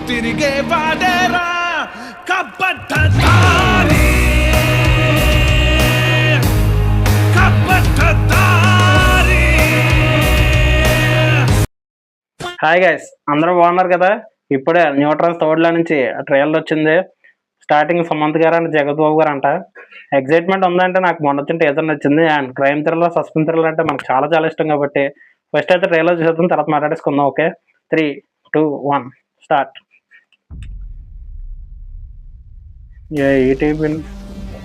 తిరిగే వాడేరా Kapatadhaari Kapatadhaari. Hi guys, అందరూ బాగున్నారు కదా? ఇప్పుడే న్యూట్రన్స్ థర్డ్లో నుంచి ట్రైలర్ వచ్చింది. స్టార్టింగ్ సుమంత్ గారు అంటే జగత్ బాబు గారు అంట. ఎగ్జైట్మెంట్ ఉందంటే నాకు మొన్న వచ్చిన టీజర్ నచ్చింది. And crime thriller, suspense thriller అంటే మనకు చాలా చాలా ఇష్టం కాబట్టి ఫస్ట్ అయితే ట్రైలర్ చూద్దాం, తర్వాత మాట్లాడేసుకుందాం. Okay, 3, 2, 1 start. ఈటీవీ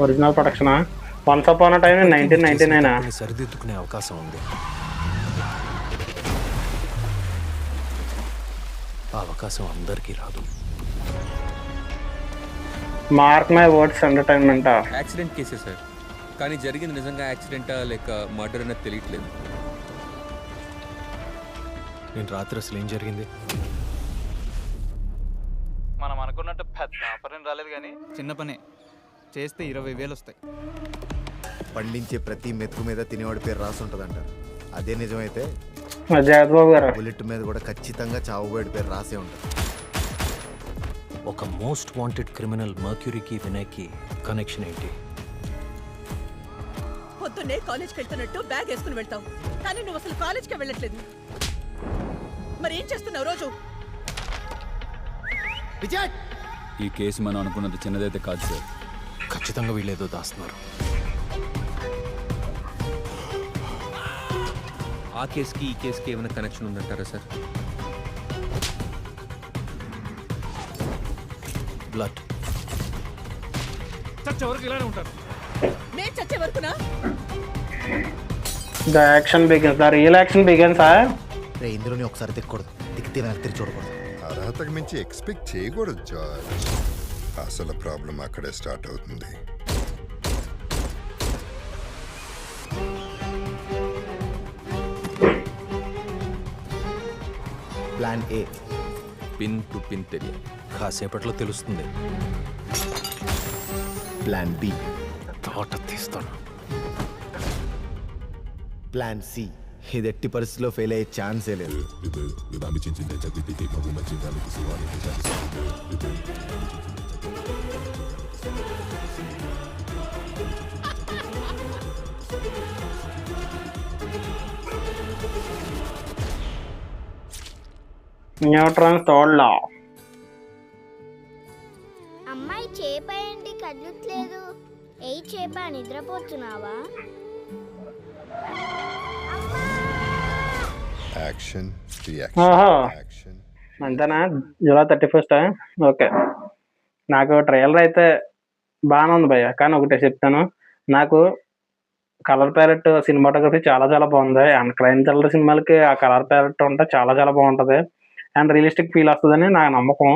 ఒరిజినల్ ప్రొడక్షనా? వన్స్ అపాన్ అ టైమ్ 1999 సరిదిద్దుకునే అవకాశం ఉంది. ఆ అవకాశం అందరికీ రాదు. Mark my words entertainment. Accident కేసే సార్, కానీ జరిగింది నిజంగా యాక్సిడెంటా లేక మర్డర్ అనేది తెలియట్లేదు. నేను రాత్రి అసలు ఏం జరిగింది? మనం అనుకున్నట్టు పెద్ద ఆపరేషన్ రాలేదు, కానీ చిన్న పనే చేస్తే 20,000 వస్తాయి. పండించే ప్రతి మెతుకు మీద తినేవాడి పేరు రాసి ఉంటుందంట. అదే నిజమైతే జగత్ బాబు గారు బుల్లెట్ మీద కూడా ఖచ్చితంగా చావుబోయేడి పేరు రాసే ఉంటుంది. ఒక మోస్ట్ వాంటెడ్ క్రిమినల్ మర్క్యూరీకి వినయ్కి కనెక్షన్ ఏంటి? పొద్దున్నే కాలేజ్కి వెళ్తున్నట్టు బ్యాగ్ వేసుకుని వెళ్తావు, కానీ నువ్వు అసలు కాలేజ్కే వెళ్ళట్లేదు. మరి ఏం చేస్తున్నావు రోజు? ఈ కేసు మనం అనుకున్నది చిన్నదైతే కాదు సార్. ఖచ్చితంగా వీళ్ళేదో దాస్తున్నారు. ఆ కేసుకి ఈ కేసుకి ఏమైనా కనెక్షన్ ఉందంటారా సార్? బ్లడ్ చచ్చేవరకు ఇలానే ఉంటారు. నేను చచ్చే వరకునా? The action begins, the real action begins. రే ఇందులోని ఒకసారి తిక్కకూడదు, తిక్కితే వెనక్కి తిరిగి చూడకూడదు. అర్హతకు మించి ఎక్స్పెక్ట్ చేయకూడదు జార్జ్. అసలు ప్రాబ్లం అక్కడే స్టార్ట్ అవుతుంది. Plan A pin to pin తెలియాలి. కాసేపట్లో తెలుస్తుంది. ప్లాన్ బి తోట తీస్తాను. ప్లాన్ సి ఇది ఎట్టి పరిస్థితిలో ఫెయిల్ అయ్యే ఛాన్సే లేదు. Neutrons third law. అమ్మాయి చేపేంటి కదలట్లేదు? ఏ చేప, నిద్రపోతున్నావా? యాక్షన్ ఓహో, యాక్షన్. అంతేనా? జూలై 31. ఓకే, నాకు ట్రైలర్ అయితే బాగానే ఉంది భయ్య, కానీ ఒకటే చెప్తాను, నాకు కలర్ ప్యాలెట్, సినిమాటోగ్రఫీ చాలా చాలా బాగుంది. అండ్ క్రైమ్ థ్రిల్లర్ సినిమాలకి ఆ కలర్ ప్యాలెట్ ఉంటే చాలా చాలా బాగుంటుంది అండ్ రియలిస్టిక్ ఫీల్ వస్తుందని నా నమ్మకం.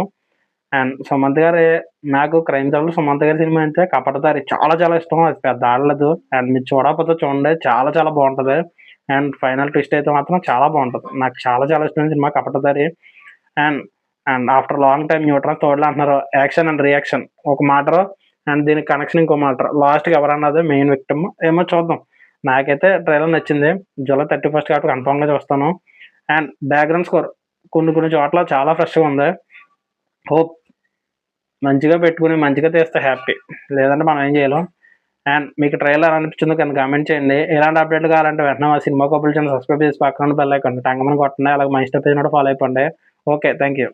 అండ్ సుమంత్ గారి, నాకు క్రైమ్ థ్రిల్లర్ సుమంత్ గారి సినిమా అయితే కపటదారి చాలా చాలా ఇష్టం. అది పెద్ద ఆడలేదు. అండ్ మీరు చూడకపోతే చూడండి, చాలా చాలా బాగుంటుంది. అండ్ ఫైనల్ ట్విస్ట్ అయితే మాత్రం చాలా బాగుంటుంది. నాకు చాలా చాలా ఇష్టమైన సినిమా Kapatadhaari. And and after long time న్యూట్రన్స్ థర్డ్లో అంటున్నారు యాక్షన్ అండ్ రియాక్షన్ ఒక మాటరు, అండ్ దీనికి కనెక్షన్ ఇంకో మాటరు. లాస్ట్కి ఎవరన్నది మెయిన్ విక్టిమ్ ఏమో చూద్దాం. నాకైతే ట్రైలర్ నచ్చింది. జూలై 31 కాబట్టి కన్ఫామ్గా చూస్తాను. అండ్ బ్యాక్గ్రౌండ్ స్కోర్ కొన్ని చోట్ల చాలా ఫ్రెష్గా ఉంది. హోప్ మంచిగా పెట్టుకుని మంచిగా తీస్తే హ్యాపీ, లేదంటే మనం ఏం చేయలేం. అండ్ మీకు ట్రైలర్ అనిపించిందో కింద కామెంట్ చేయండి. ఇలాంటి అప్డేట్లు కావాలంటే వెంటనే మా సినిమా కబుల్ ఛానల్ సబ్స్క్రైబ్ చేసి పక్కన బెల్ ఐకాన్ టంగమని కొట్టండి. అలాగే మా ఇన్స్టా పేజ్ కూడా ఫాలో అయిపోండి. Okay, thank you.